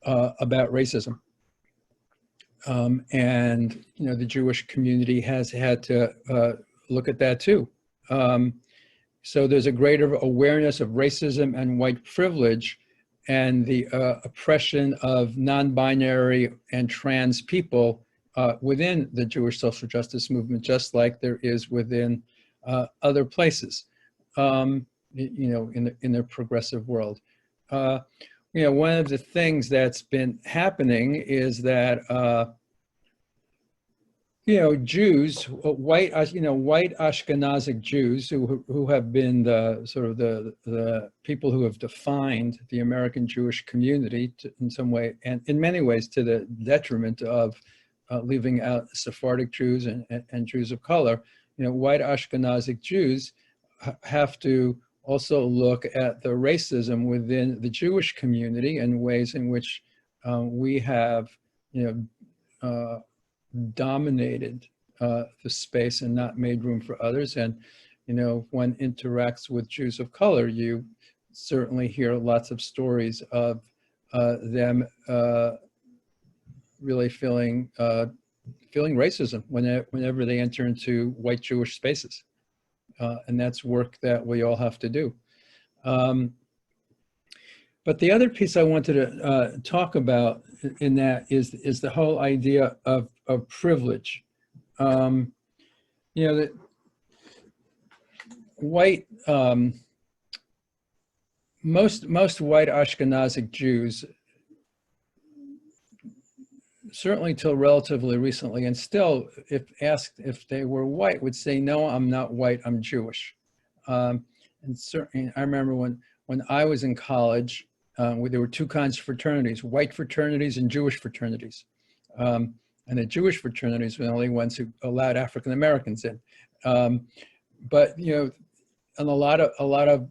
about racism. And, you know, the Jewish community has had to look at that too. So there's a greater awareness of racism and white privilege and the oppression of non-binary and trans people within the Jewish social justice movement, just like there is within other places, you know, in the progressive world. You know, one of the things that's been happening is that, you know, Jews, white Ashkenazic Jews who have been the sort of the people who have defined the American Jewish community in some way, and in many ways to the detriment of leaving out Sephardic Jews and Jews of color. You know, white Ashkenazic Jews have to also look at the racism within the Jewish community and ways in which we have, you know, dominated the space and not made room for others. And, you know, one interacts with Jews of color, you certainly hear lots of stories of them really feeling racism whenever they enter into white Jewish spaces. And that's work that we all have to do. But the other piece I wanted to talk about in that is the whole idea of privilege. You know, that white, most white Ashkenazic Jews, certainly till relatively recently, and still, if asked if they were white, would say, no, I'm not white, I'm Jewish. And certainly, I remember when I was in college, there were two kinds of fraternities, white fraternities and Jewish fraternities. And the Jewish fraternities were the only ones who allowed African Americans in. But, you know, and a lot of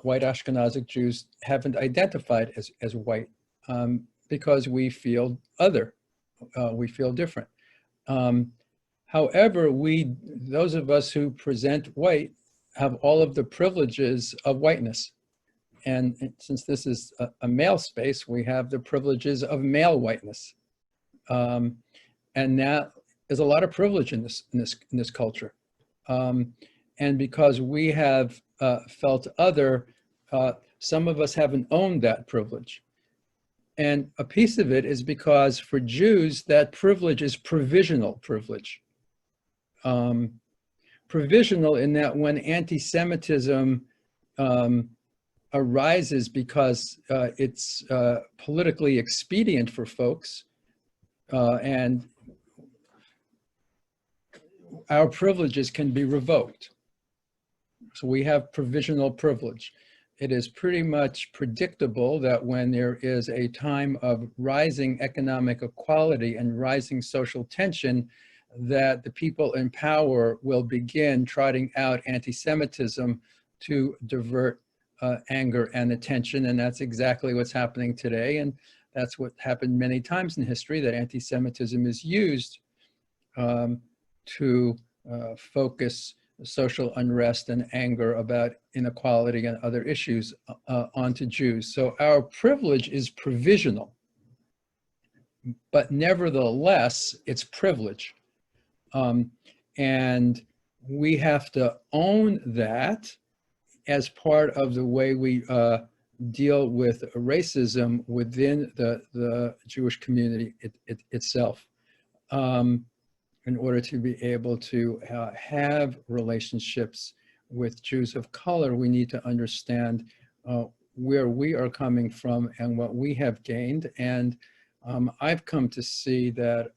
white Ashkenazic Jews haven't identified as white because we feel other. We feel different. However, those of us who present white have all of the privileges of whiteness. And since this is a male space, we have the privileges of male whiteness. And that is a lot of privilege in this culture. And because we have felt other, some of us haven't owned that privilege. And a piece of it is because for Jews, that privilege is provisional privilege. Provisional in that when anti-Semitism arises because it's politically expedient for folks, and our privileges can be revoked. So we have provisional privilege. It is pretty much predictable that when there is a time of rising economic equality and rising social tension, that the people in power will begin trotting out anti-Semitism to divert anger and attention. And that's exactly what's happening today. And that's what happened many times in history, that anti-Semitism is used to focus social unrest and anger about inequality and other issues onto Jews. So our privilege is provisional, but nevertheless, it's privilege. And we have to own that as part of the way we deal with racism within the Jewish community itself. In order to be able to have relationships with Jews of color, we need to understand where we are coming from and what we have gained. And I've come to see that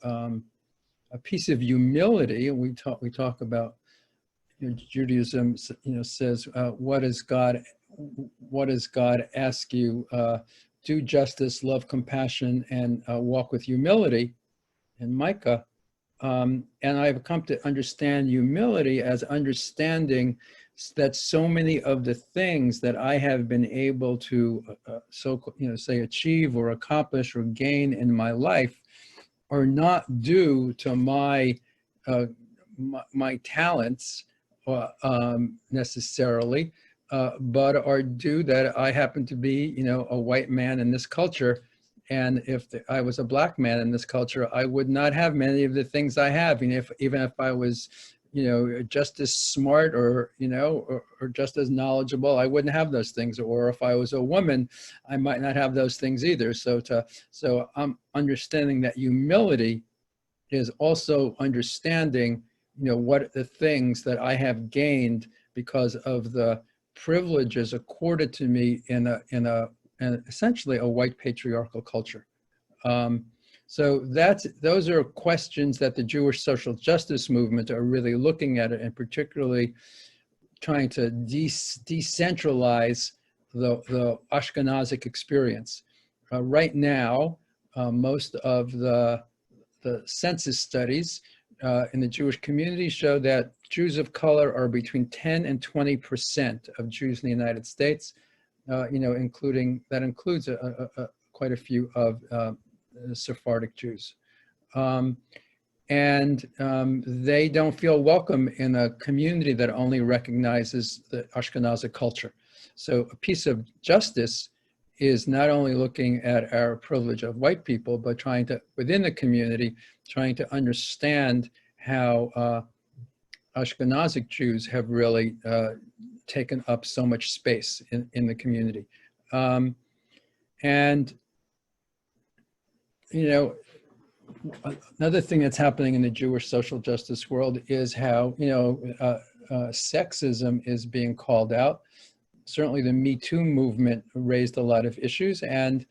a piece of humility, we talk about, you know, Judaism, you know, says, what does God ask you? Do justice, love compassion, and walk with humility in Micah. And I've come to understand humility as understanding that so many of the things that I have been able to, say, achieve or accomplish or gain in my life are not due to my talents necessarily, but are due that I happen to be, you know, a white man in this culture, And if I was a black man in this culture, I would not have many of the things I have. And even if I was, just as smart or, or just as knowledgeable, I wouldn't have those things. Or if I was a woman, I might not have those things either. So I'm understanding that humility is also understanding, what the things that I have gained because of the privileges accorded to me in essentially a white patriarchal culture. So those are questions that the Jewish social justice movement are really looking at, and particularly trying to decentralize the Ashkenazic experience. Right now, most of the census studies in the Jewish community show that Jews of color are between 10 and 20% of Jews in the United States, includes quite a few of Sephardic Jews. They don't feel welcome in a community that only recognizes the Ashkenazic culture. So a piece of justice is not only looking at our privilege of white people, but trying to, within the community, trying to understand how Ashkenazic Jews have really taken up so much space in the community. Another thing that's happening in the Jewish social justice world is how, sexism is being called out. Certainly the Me Too movement raised a lot of issues, and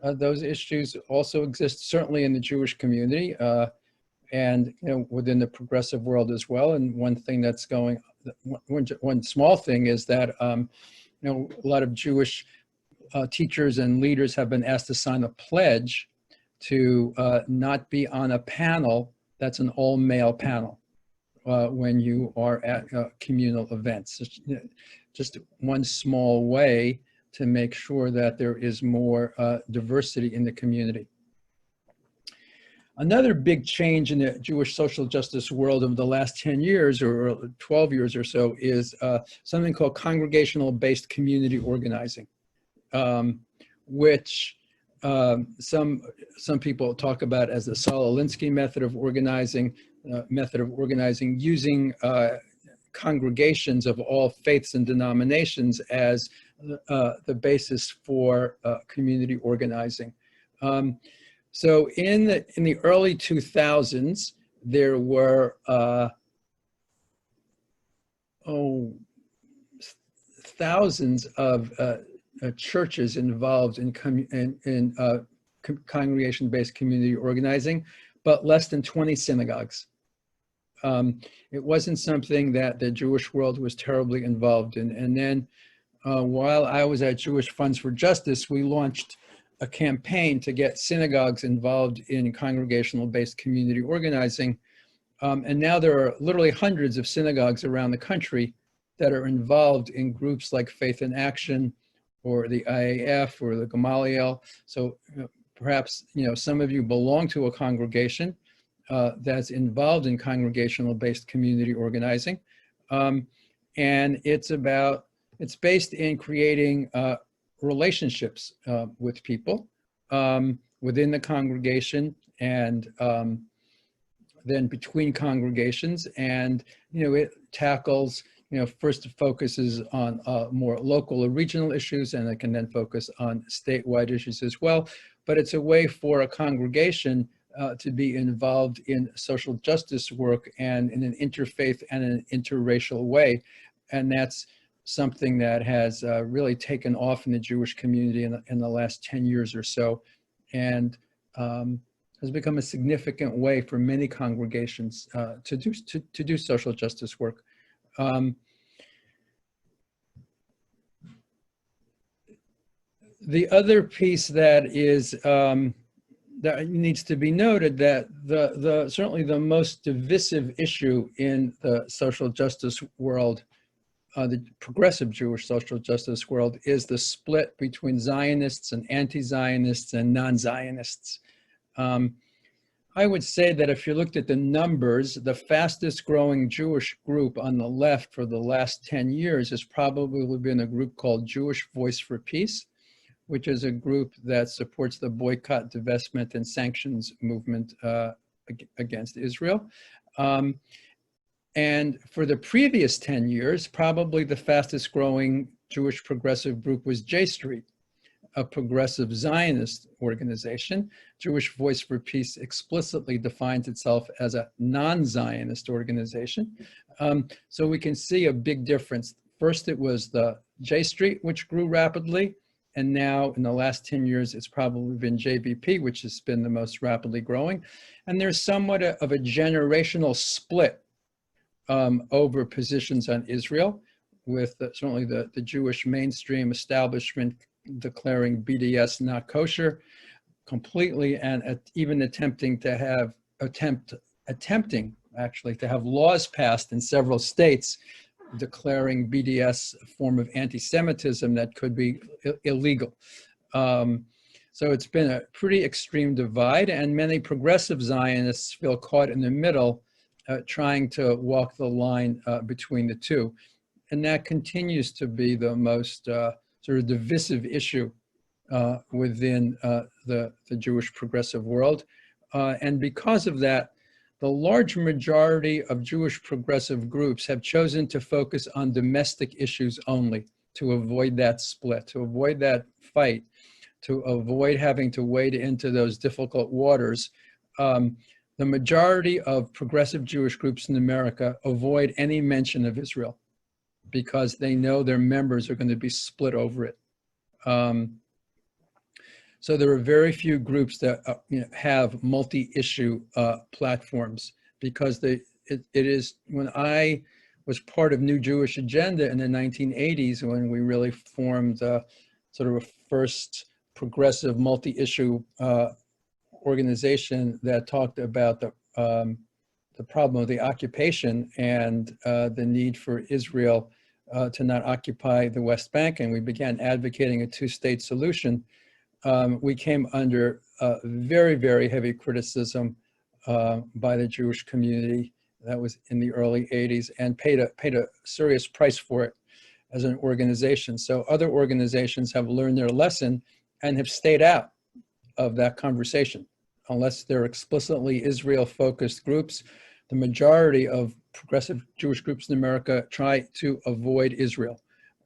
those issues also exist certainly in the Jewish community and within the progressive world as well. And one thing that's one small thing is that a lot of Jewish teachers and leaders have been asked to sign a pledge to not be on a panel that's an all-male panel when you are at communal events. Just one small way to make sure that there is more diversity in the community. Another big change in the Jewish social justice world of the last 10 years or 12 years or so is something called congregational-based community organizing, which some people talk about as the Saul Alinsky method of organizing, using congregations of all faiths and denominations as the basis for community organizing. So in the early 2000s, there were thousands of churches involved in congregation-based community organizing, but less than 20 synagogues. It wasn't something that the Jewish world was terribly involved in. And then while I was at Jewish Funds for Justice, we launched a campaign to get synagogues involved in congregational-based community organizing. And now there are literally hundreds of synagogues around the country that are involved in groups like Faith in Action, or the IAF, or the Gamaliel. So perhaps some of you belong to a congregation that's involved in congregational-based community organizing, and it's based in creating relationships with people within the congregation and then between congregations, and it tackles. First it focuses on more local or regional issues, and it can then focus on statewide issues as well. But it's a way for a congregation to be involved in social justice work and in an interfaith and an interracial way. And that's something that has really taken off in the Jewish community in the last 10 years or so, and has become a significant way for many congregations to do social justice work. The other piece that is that needs to be noted, that certainly the most divisive issue in the social justice world, the progressive Jewish social justice world, is the split between Zionists and anti-Zionists and non-Zionists. I would say that if you looked at the numbers, the fastest growing Jewish group on the left for the last 10 years has probably been a group called Jewish Voice for Peace, which is a group that supports the boycott, divestment, and sanctions movement against Israel. And for the previous 10 years, probably the fastest growing Jewish progressive group was J Street, a progressive Zionist organization. Jewish Voice for Peace explicitly defines itself as a non-Zionist organization. So we can see a big difference. First, it was the J Street, which grew rapidly. And now in the last 10 years, it's probably been JVP, which has been the most rapidly growing. And there's somewhat of a generational split over positions on Israel, with certainly the Jewish mainstream establishment declaring BDS not kosher completely, and even attempting actually to have laws passed in several states declaring BDS a form of anti-Semitism that could be illegal. So it's been a pretty extreme divide, and many progressive Zionists feel caught in the middle, trying to walk the line between the two. And that continues to be the most sort of divisive issue within the Jewish progressive world. And because of that, the large majority of Jewish progressive groups have chosen to focus on domestic issues only, to avoid that split, to avoid that fight, to avoid having to wade into those difficult waters. The majority of progressive Jewish groups in America avoid any mention of Israel because they know their members are going to be split over it. So there are very few groups that have multi-issue platforms, because it is, when I was part of New Jewish Agenda in the 1980s, when we really formed sort of a first progressive multi-issue organization that talked about the problem of the occupation and the need for Israel to not occupy the West Bank, and we began advocating a two-state solution. We came under very, very heavy criticism by the Jewish community. That was in the early 80s, and paid a serious price for it as an organization. So other organizations have learned their lesson and have stayed out of that conversation. Unless they're explicitly Israel-focused groups, the majority of progressive Jewish groups in America try to avoid Israel.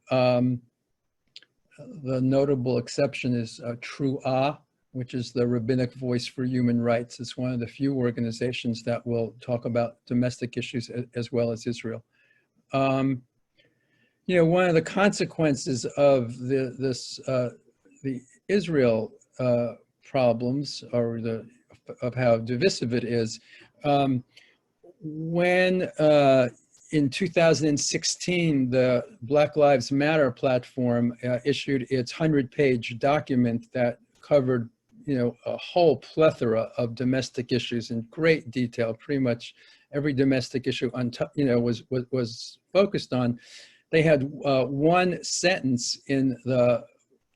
The notable exception is Tru'ah, which is the Rabbinic Voice for Human Rights. It's one of the few organizations that will talk about domestic issues as well as Israel. One of the consequences of the Israel problems, or of how divisive it is, when in 2016, the Black Lives Matter platform issued its 100-page document that covered, a whole plethora of domestic issues in great detail. Pretty much every domestic issue was focused on. They had one sentence in the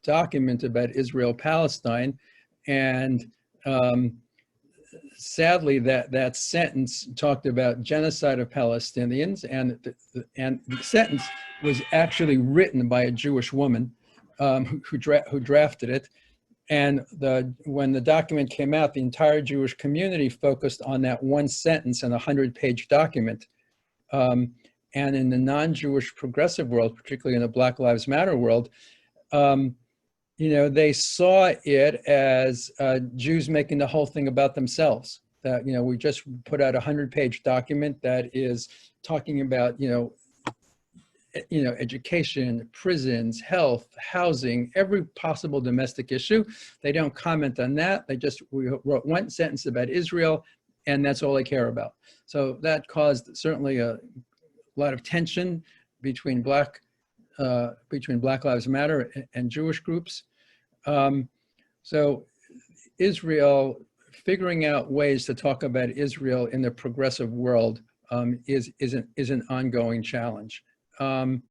document about Israel-Palestine, and sadly, that sentence talked about genocide of Palestinians, and the sentence was actually written by a Jewish woman who drafted it. And when the document came out, the entire Jewish community focused on that one sentence in a 100-page document. And in the non-Jewish progressive world, particularly in the Black Lives Matter world, they saw it as Jews making the whole thing about themselves. That, we just put out a 100-page document that is talking about, education, prisons, health, housing, every possible domestic issue. They don't comment on that. We wrote one sentence about Israel, and that's all they care about. So that caused certainly a lot of tension between Black Lives Matter and Jewish groups. So Israel, figuring out ways to talk about Israel in the progressive world is an ongoing challenge. And